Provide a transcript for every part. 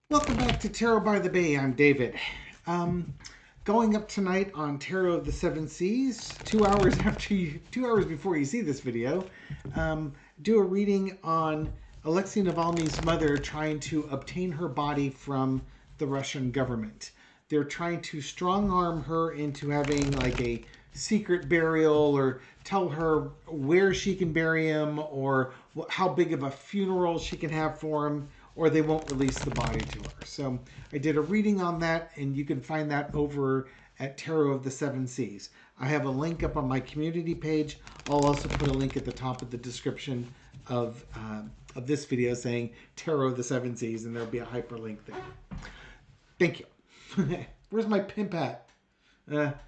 Welcome back to Tarot by the Bay. I'm David. Going up tonight on Tarot of the Seven Seas, 2 hours before you see this video, do a reading on Alexei Navalny's mother trying to obtain her body from the Russian government. They're trying to strong arm her into having like a secret burial, or tell her where she can bury him, or how big of a funeral she can have for him, or they won't release the body to her. So I did a reading on that, and you can find that over at Tarot of the Seven Seas. I have a link up on my community page. I'll also put a link at the top of the description of this video saying Tarot of the Seven Seas, and there'll be a hyperlink there. Thank you. Where's my pimp hat?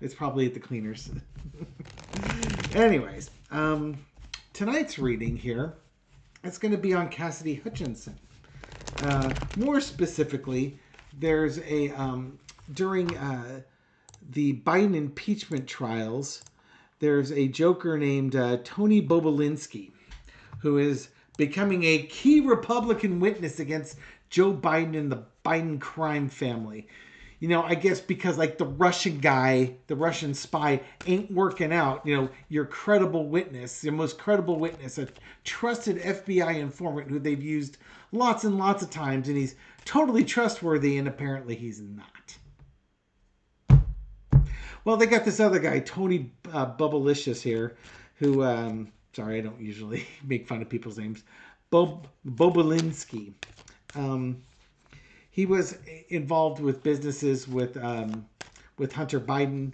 It's probably at the cleaners. Anyways, tonight's reading here, it's going to be on Cassidy Hutchinson. More specifically, there's a during the Biden impeachment trials, there's a joker named Tony Bubolinski, who is becoming a key Republican witness against Joe Biden and the Biden crime family. You know, I guess because like the Russian guy, the Russian spy ain't working out, you know, your credible witness, your most credible witness, a trusted FBI informant who they've used lots and lots of times, and he's totally trustworthy, and apparently he's not. Well, they got this other guy, Tony Bubolinski here, who, sorry, I don't usually make fun of people's names, Bubolinkski. He was involved with businesses with Hunter Biden,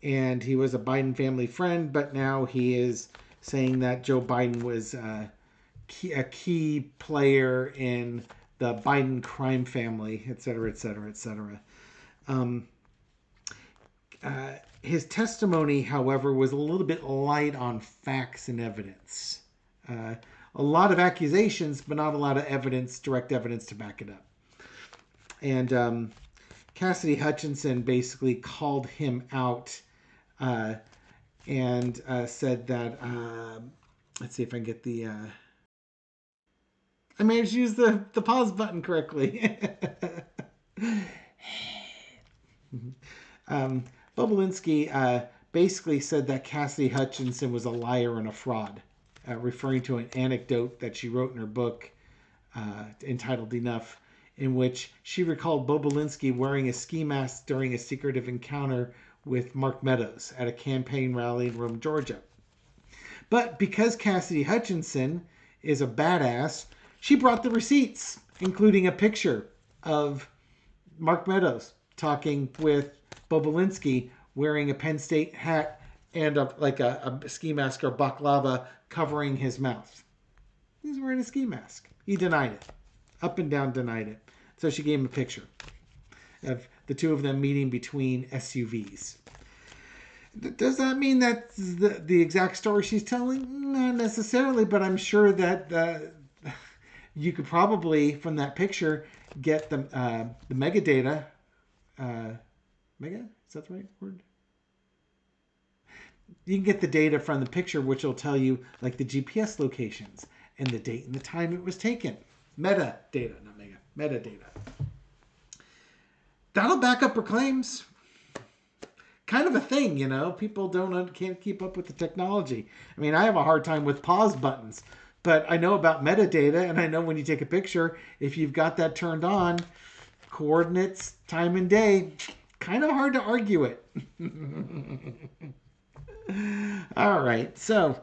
and he was a Biden family friend, but now he is saying that Joe Biden was a key player in the Biden crime family, et cetera, et cetera, et cetera. His testimony, however, was a little bit light on facts and evidence. A lot of accusations, but not a lot of evidence, direct evidence to back it up. And Cassidy Hutchinson basically called him out and said that, let's see if I can get the, I managed to use the pause button correctly. Bubolinkski basically said that Cassidy Hutchinson was a liar and a fraud, referring to an anecdote that she wrote in her book entitled Enough, in which she recalled Bubolinkski wearing a ski mask during a secretive encounter with Mark Meadows at a campaign rally in Rome, Georgia. But because Cassidy Hutchinson is a badass, she brought the receipts, including a picture of Mark Meadows talking with Bubolinkski wearing a Penn State hat and a ski mask or baklava covering his mouth. He's wearing a ski mask. He denied it. Up and down denied it. So she gave him a picture of the two of them meeting between SUVs. Does that mean that's the exact story she's telling? Not necessarily, but I'm sure that you could probably, from that picture, get the metadata. Mega? Is that the right word? You can get the data from the picture, which will tell you like the GPS locations and the date and the time it was taken. Metadata, not mega. Metadata. That'll back up her claims. Kind of a thing, you know. People can't keep up with the technology. I mean, I have a hard time with pause buttons, but I know about metadata, and I know when you take a picture, if you've got that turned on, coordinates, time and day, kind of hard to argue it. All right, so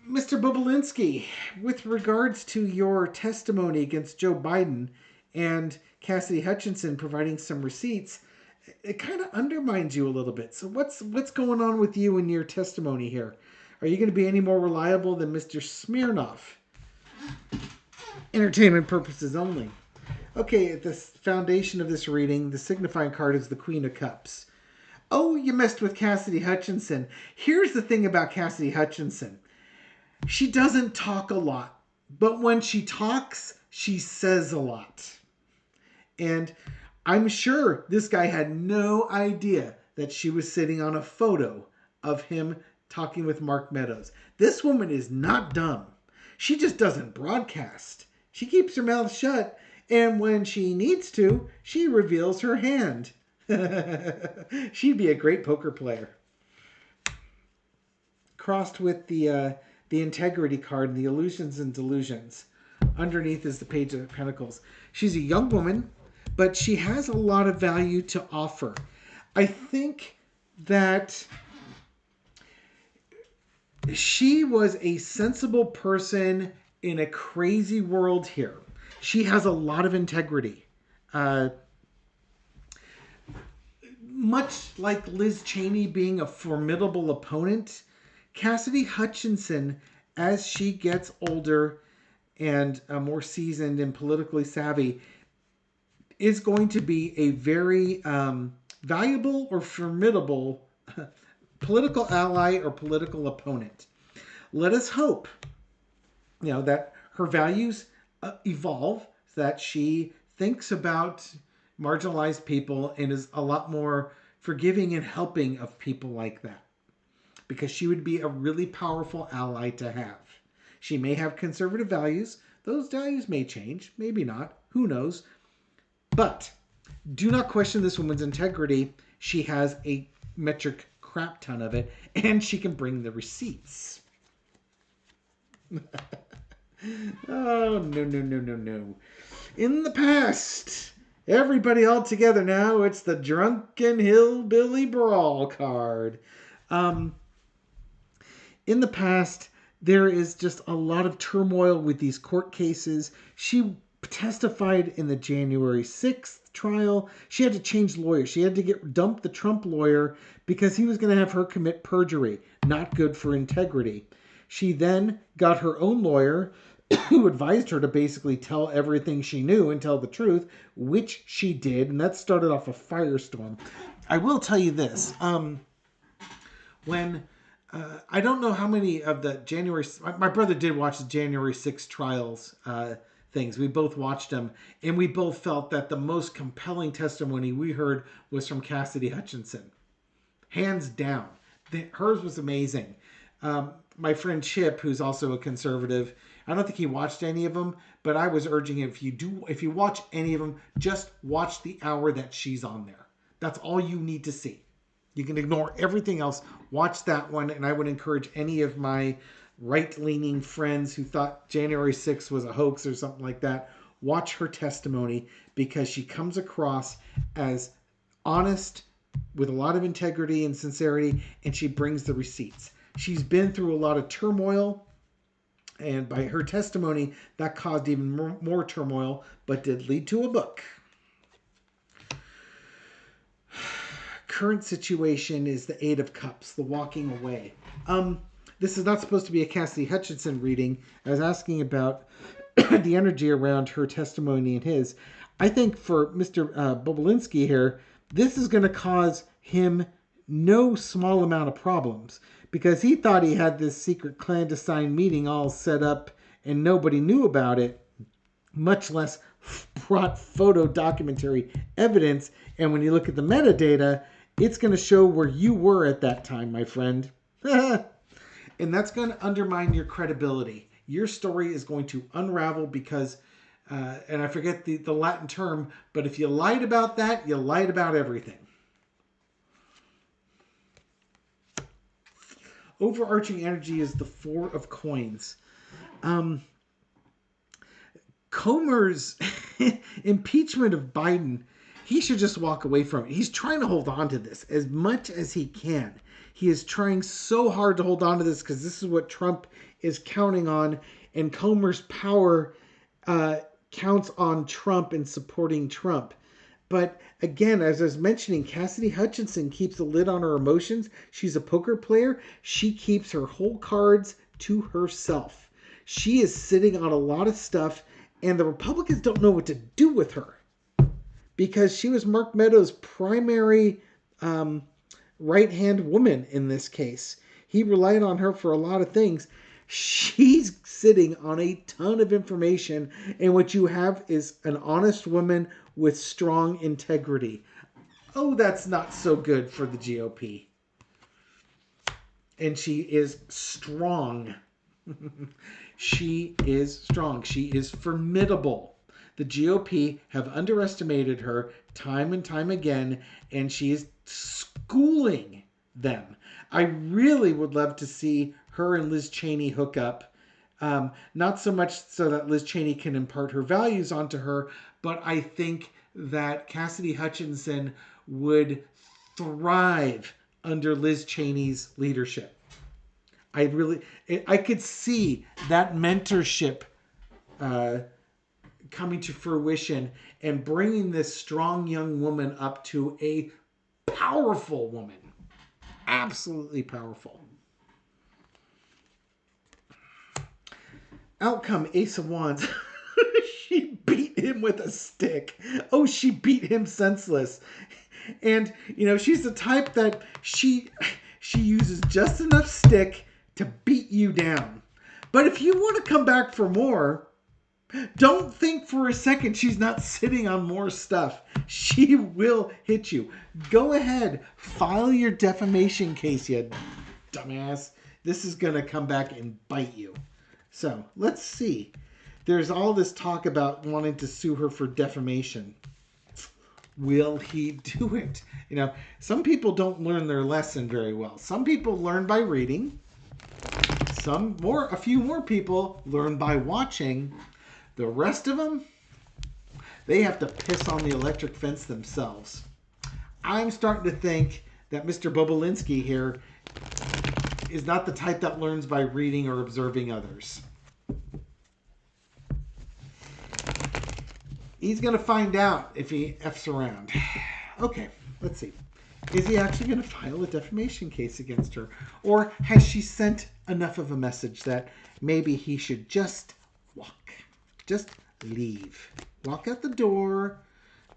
Mr. Bubolinkski, with regards to your testimony against Joe Biden and Cassidy Hutchinson providing some receipts, it kind of undermines you a little bit. So what's going on with you and your testimony here? Are you going to be any more reliable than Mr. Smirnoff? Entertainment purposes only. Okay, at the foundation of this reading, the signifying card is the Queen of Cups. Oh, you messed with Cassidy Hutchinson. Here's the thing about Cassidy Hutchinson. She doesn't talk a lot, but when she talks, she says a lot. And I'm sure this guy had no idea that she was sitting on a photo of him talking with Mark Meadows. This woman is not dumb. She just doesn't broadcast. She keeps her mouth shut, And when she needs to, she reveals her hand. She'd be a great poker player. Crossed with the integrity card, the illusions and delusions. Underneath is the Page of Pentacles. She's a young woman, but she has a lot of value to offer. I think that she was a sensible person in a crazy world here. She has a lot of integrity. Much like Liz Cheney being a formidable opponent, Cassidy Hutchinson, as she gets older and more seasoned and politically savvy, is going to be a very valuable or formidable political ally or political opponent. Let us hope, that her values evolve, that she thinks about marginalized people and is a lot more forgiving and helping of people like that. Because she would be a really powerful ally to have. She may have conservative values. Those values may change, maybe not. Who knows? But do not question this woman's integrity. She has a metric crap ton of it, and she can bring the receipts. Oh, no. In the past, everybody all together now, it's the Drunken Hillbilly Brawl card. In the past, there is just a lot of turmoil with these court cases. She testified in the January 6th trial. She had to change lawyers. She had to dump the Trump lawyer because he was going to have her commit perjury. Not good for integrity. She then got her own lawyer who advised her to basically tell everything she knew and tell the truth, which she did, and that started off a firestorm. I will tell you this. I don't know how many of the January... My brother did watch the January 6th trials things. We both watched them, and we both felt that the most compelling testimony we heard was from Cassidy Hutchinson. Hands down. Hers was amazing. My friend Chip, who's also a conservative, I don't think he watched any of them, but I was urging him, if you watch any of them, just watch the hour that she's on there. That's all you need to see. You can ignore everything else. Watch that one, and I would encourage any of my right-leaning friends who thought January 6th was a hoax or something like that, watch her testimony because she comes across as honest, with a lot of integrity and sincerity, and she brings the receipts. She's been through a lot of turmoil, and by her testimony, that caused even more turmoil, but did lead to a book. Current situation is the Eight of Cups, the walking away. This is not supposed to be a Cassidy Hutchinson reading. I was asking about the energy around her testimony and his. I think for Mr. Bubolinkski here, this is going to cause him no small amount of problems because he thought he had this secret clandestine meeting all set up and nobody knew about it, much less brought photo documentary evidence. And when you look at the metadata, it's going to show where you were at that time, my friend. And that's going to undermine your credibility. Your story is going to unravel because, and I forget the Latin term, but if you lied about that, you lied about everything. Overarching energy is the Four of Coins. Comer's impeachment of Biden, he should just walk away from it. He's trying to hold on to this as much as he can. He is trying so hard to hold on to this because this is what Trump is counting on. And Comer's power counts on Trump and supporting Trump. But again, as I was mentioning, Cassidy Hutchinson keeps a lid on her emotions. She's a poker player. She keeps her whole cards to herself. She is sitting on a lot of stuff, and the Republicans don't know what to do with her because she was Mark Meadows' primary right-hand woman in this case. He relied on her for a lot of things. She's sitting on a ton of information, and what you have is an honest woman with strong integrity. Oh, that's not so good for the GOP. And she is strong. She is strong. She is formidable. The GOP have underestimated her time and time again, and she is schooling them. I really would love to see her and Liz Cheney hook up. Not so much so that Liz Cheney can impart her values onto her, but I think that Cassidy Hutchinson would thrive under Liz Cheney's leadership. I could see that mentorship coming to fruition and bringing this strong young woman up to a powerful woman. Absolutely powerful. Outcome, Ace of Wands. She beat him with a stick. Oh, she beat him senseless. And, she's the type that she uses just enough stick to beat you down. But if you want to come back for more, don't think for a second she's not sitting on more stuff. She will hit you. Go ahead, file your defamation case, you dumbass. This is going to come back and bite you. So, let's see. There's all this talk about wanting to sue her for defamation. Will he do it? Some people don't learn their lesson very well. Some people learn by reading. A few more people learn by watching. The rest of them, they have to piss on the electric fence themselves. I'm starting to think that Mr. Bubolinkski here is not the type that learns by reading or observing others. He's going to find out if he F's around. Okay, let's see. Is he actually going to file a defamation case against her? Or has she sent enough of a message that maybe he should just walk? Just leave. Walk out the door.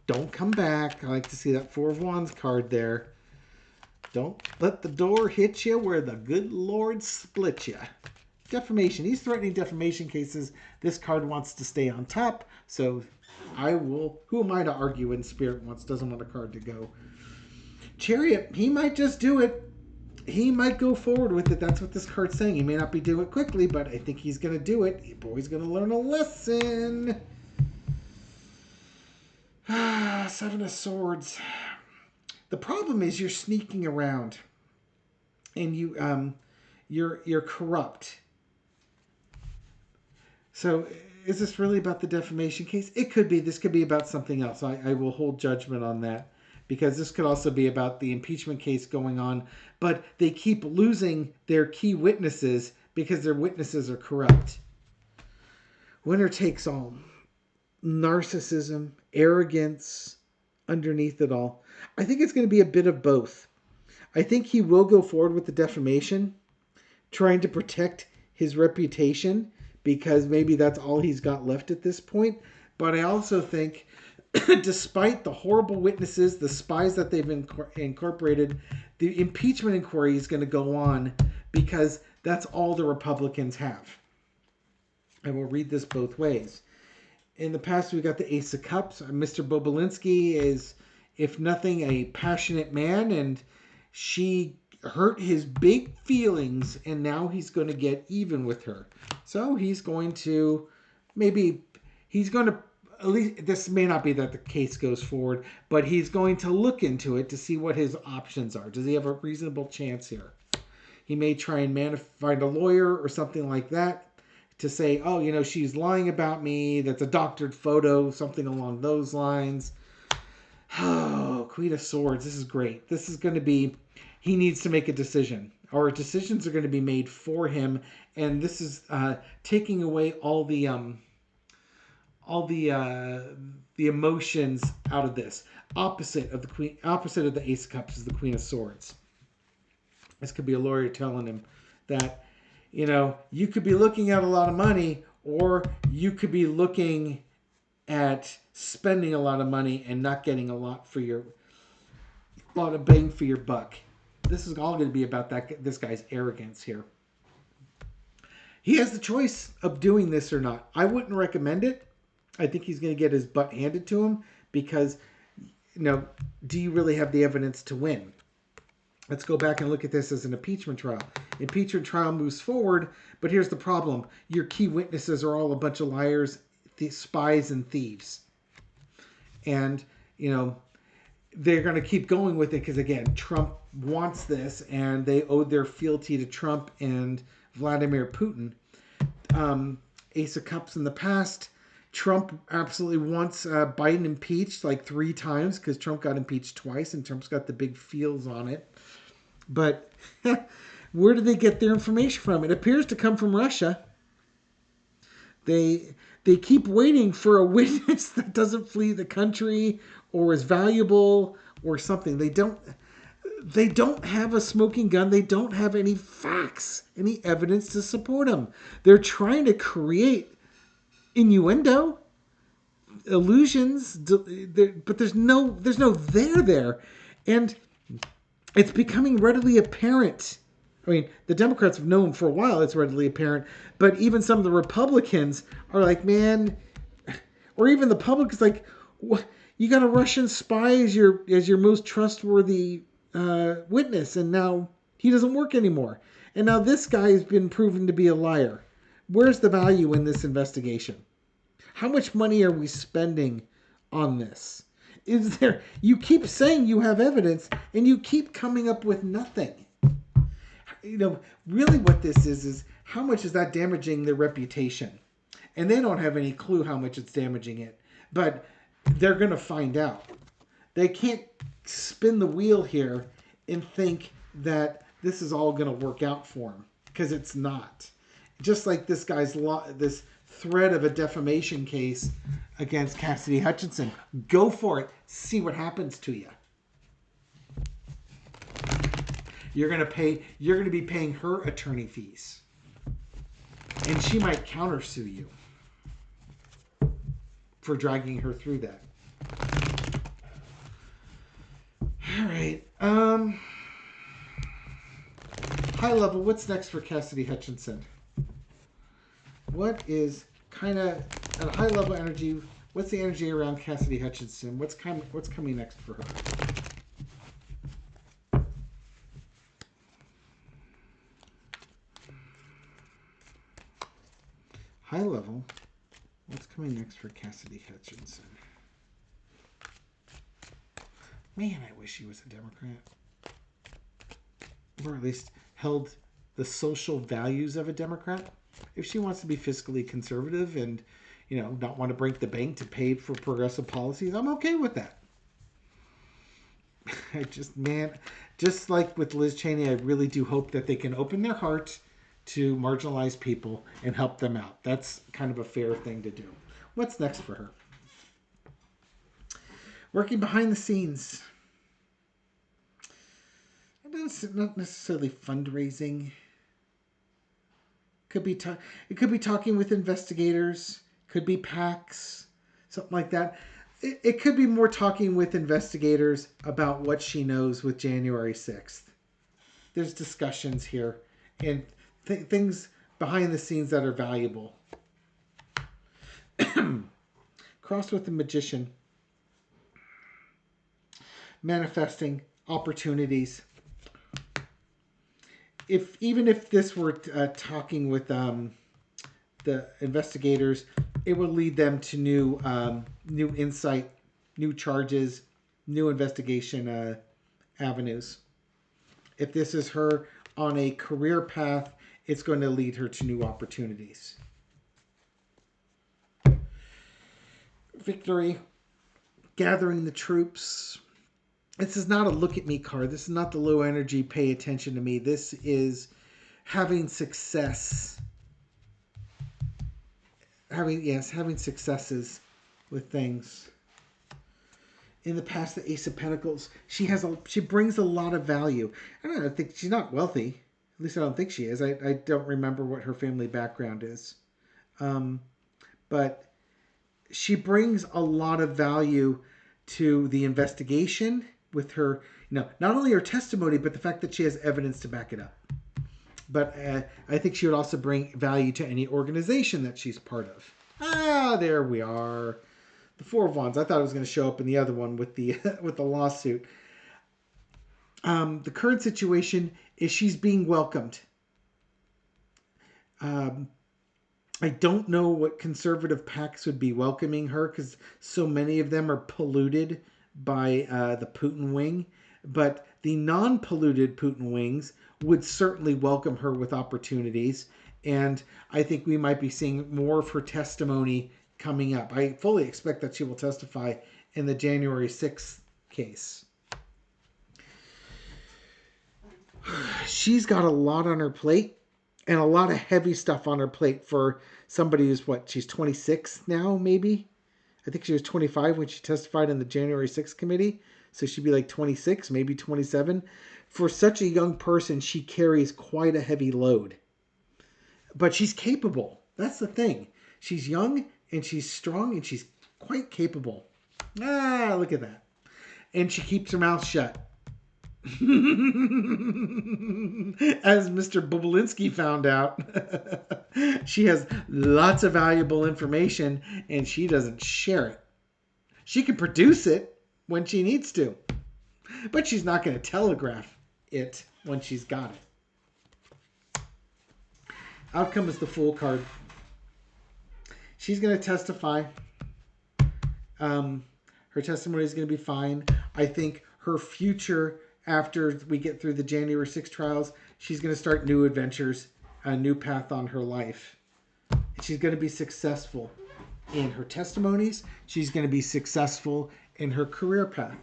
Don't come back. I like to see that Four of Wands card there. Don't let the door hit you where the good Lord split you. Defamation. He's threatening defamation cases. This card wants to stay on top. So I will... Who am I to argue when Spirit doesn't want a card to go? Chariot. He might just do it. He might go forward with it. That's what this card's saying. He may not be doing it quickly, but I think he's going to do it. Your boy's going to learn a lesson. Seven of Swords. The problem is you're sneaking around, and you're corrupt. So is this really about the defamation case? It could be. This could be about something else. I will hold judgment on that. Because this could also be about the impeachment case going on. But they keep losing their key witnesses because their witnesses are corrupt. Winner takes all. Narcissism, arrogance underneath it all. I think it's going to be a bit of both. I think he will go forward with the defamation, trying to protect his reputation because maybe that's all he's got left at this point. But I also think... despite the horrible witnesses, the spies that they've incorporated, the impeachment inquiry is going to go on because that's all the Republicans have. I will read this both ways. In the past, we got the Ace of Cups. Mr. Bubolinkski is, if nothing, a passionate man, and she hurt his big feelings, and now he's going to get even with her. So he's going to, at least this may not be that the case goes forward, but he's going to look into it to see what his options are. Does he have a reasonable chance here? He may try and find a lawyer or something like that to say, oh, she's lying about me. That's a doctored photo, something along those lines. Oh, Queen of Swords. This is great. This is going to be, he needs to make a decision. Or decisions are going to be made for him. And this is taking away all the emotions out of this. Opposite of the Ace of Cups is the Queen of Swords. This could be a lawyer telling him that, you could be looking at a lot of money, or you could be looking at spending a lot of money and not getting a lot of bang for your buck. This is all going to be about this guy's arrogance here. He has the choice of doing this or not. I wouldn't recommend it. I think he's going to get his butt handed to him because, do you really have the evidence to win? Let's go back and look at this as an impeachment trial. Impeachment trial moves forward, but here's the problem. Your key witnesses are all a bunch of liars, spies and thieves. And, they're going to keep going with it because, again, Trump wants this, and they owed their fealty to Trump and Vladimir Putin. Ace of Cups in the past. Trump absolutely wants Biden impeached like 3 times because Trump got impeached twice, and Trump's got the big feels on it. But where do they get their information from? It appears to come from Russia. They keep waiting for a witness that doesn't flee the country or is valuable or something. They don't have a smoking gun. They don't have any facts, any evidence to support them. They're trying to create innuendo, illusions, but there's no there. And it's becoming readily apparent. I mean, the Democrats have known for a while it's readily apparent, but even some of the Republicans are like, man, or even the public is like, what? You got a Russian spy as your most trustworthy witness, and now he doesn't work anymore. And now this guy has been proven to be a liar. Where's the value in this investigation? How much money are we spending on this? You keep saying you have evidence, and you keep coming up with nothing. Really what this is how much is that damaging their reputation? And they don't have any clue how much it's damaging it. But they're going to find out. They can't spin the wheel here and think that this is all going to work out for them, because it's not. Just like this guy's this threat of a defamation case against Cassidy Hutchinson. Go for it. See what happens to you. You're going to be paying her attorney fees. And she might countersue you for dragging her through that. All right. High level, what's next for Cassidy Hutchinson? What is kind of at a high level energy? What's the energy around Cassidy Hutchinson? What's coming next for her? High level, what's coming next for Cassidy Hutchinson? Man, I wish he was a Democrat. Or at least held the social values of a Democrat. If she wants to be fiscally conservative and, not want to break the bank to pay for progressive policies, I'm okay with that. Just like with Liz Cheney, I really do hope that they can open their heart to marginalized people and help them out. That's kind of a fair thing to do. What's next for her? Working behind the scenes. Not necessarily fundraising. It could be talking with investigators. Could be PACs, something like that. It could be more talking with investigators about what she knows with January 6th. There's discussions here and things behind the scenes that are valuable. Crossed with the Magician. Manifesting opportunities. Even if this were talking with the investigators, it will lead them to new insight, new charges, new investigation avenues. If this is her on a career path, it's going to lead her to new opportunities. Victory, gathering the troops. This is not a look at me card. This is not the low energy, pay attention to me. This is having success. Having successes with things. In the past, the Ace of Pentacles, she brings a lot of value. I think she's not wealthy. At least I don't think she is. I don't remember what her family background is. But she brings a lot of value to the investigation with her, not only her testimony, but the fact that she has evidence to back it up. But I think she would also bring value to any organization that she's part of. There we are. The Four of Wands. I thought it was going to show up in the other one with the with the lawsuit. The current situation is she's being welcomed. I don't know what conservative PACs would be welcoming her because so many of them are polluted by the Putin wing. But the non-polluted Putin wings would certainly welcome her with opportunities. And I think we might be seeing more of her testimony coming up. I fully expect that she will testify in the January 6th case. She's got a lot on her plate and a lot of heavy stuff on her plate for somebody who's she's 26 now, maybe? I think she was 25 when she testified in the January 6th committee. So she'd be like 26, maybe 27. For such a young person, she carries quite a heavy load. But she's capable. That's the thing. She's young and she's strong and she's quite capable. Ah, look at that. And she keeps her mouth shut. As Mr. Bubolinkski found out, she has lots of valuable information and she doesn't share it. She can produce it when she needs to, but she's not going to telegraph it when she's got it. Outcome is the Fool card. She's going to testify. Her testimony is going to be fine. I think her future, after we get through the January 6th trials, she's going to start new adventures, a new path on her life. She's going to be successful in her testimonies. She's going to be successful in her career path.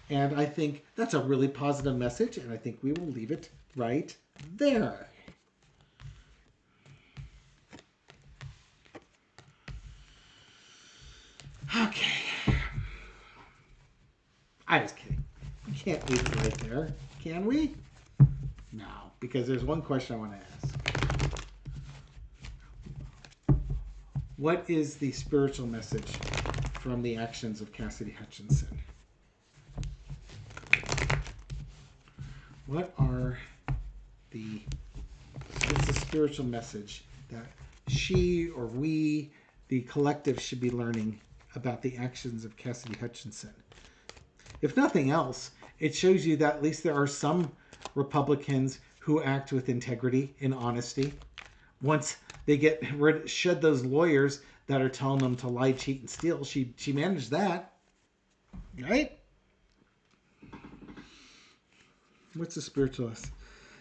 And I think that's a really positive message, and I think we will leave it right there. Okay. I was kidding. We can't leave it right there, can we? No, because there's one question I want to ask. What is the spiritual message from the actions of Cassidy Hutchinson? What's the spiritual message that she or we, the collective, should be learning about the actions of Cassidy Hutchinson? If nothing else, it shows you that at least there are some Republicans who act with integrity and honesty. Once they shed those lawyers that are telling them to lie, cheat, and steal, she managed that, right? What's the spiritualist?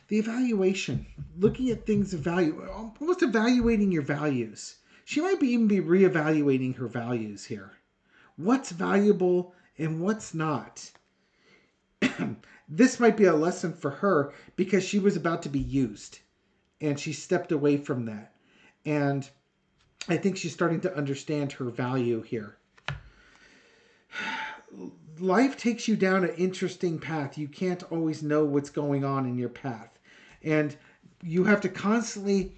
The evaluation, looking at things almost evaluating your values. She might even be reevaluating her values here. What's valuable and what's not? This might be a lesson for her because she was about to be used and she stepped away from that. And I think she's starting to understand her value here. Life takes you down an interesting path. You can't always know what's going on in your path. And you have to constantly,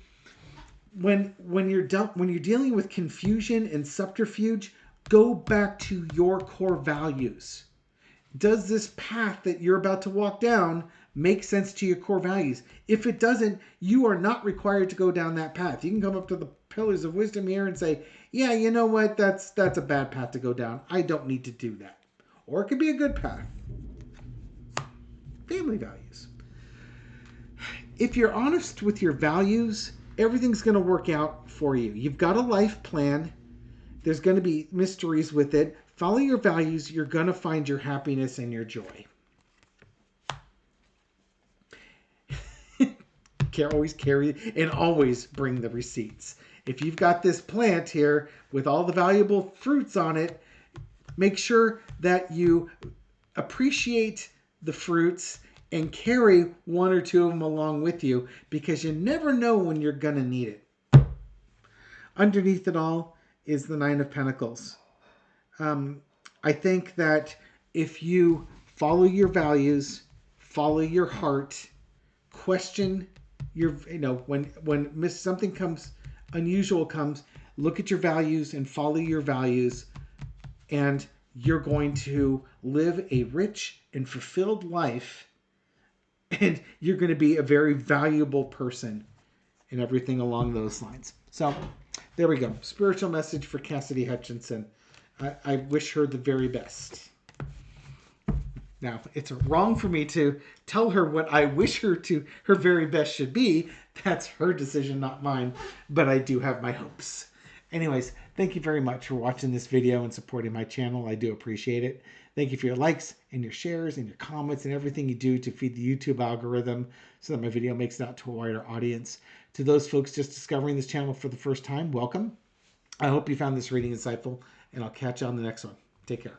when you're dealing with confusion and subterfuge, go back to your core values. Does this path that you're about to walk down make sense to your core values? If it doesn't, you are not required to go down that path. You can come up to the pillars of wisdom here and say, yeah, you know what? That's a bad path to go down. I don't need to do that. Or it could be a good path. Family values. If you're honest with your values, everything's going to work out for you. You've got a life plan. There's going to be mysteries with it. Follow your values. You're going to find your happiness and your joy. Always carry and always bring the receipts. If you've got this plant here with all the valuable fruits on it, make sure that you appreciate the fruits and carry one or two of them along with you because you never know when you're going to need it. Underneath it all is the Nine of Pentacles. I think that if you follow your values, follow your heart, question when something unusual comes, look at your values and follow your values, and you're going to live a rich and fulfilled life, and you're going to be a very valuable person and everything along those lines. So there we go. Spiritual message for Cassidy Hutchinson. I wish her the very best. Now, it's wrong for me to tell her what I wish her very best should be. That's her decision, not mine. But I do have my hopes. Anyways, thank you very much for watching this video and supporting my channel. I do appreciate it. Thank you for your likes and your shares and your comments and everything you do to feed the YouTube algorithm so that my video makes it out to a wider audience. To those folks just discovering this channel for the first time, welcome. I hope you found this reading insightful, and I'll catch you on the next one. Take care.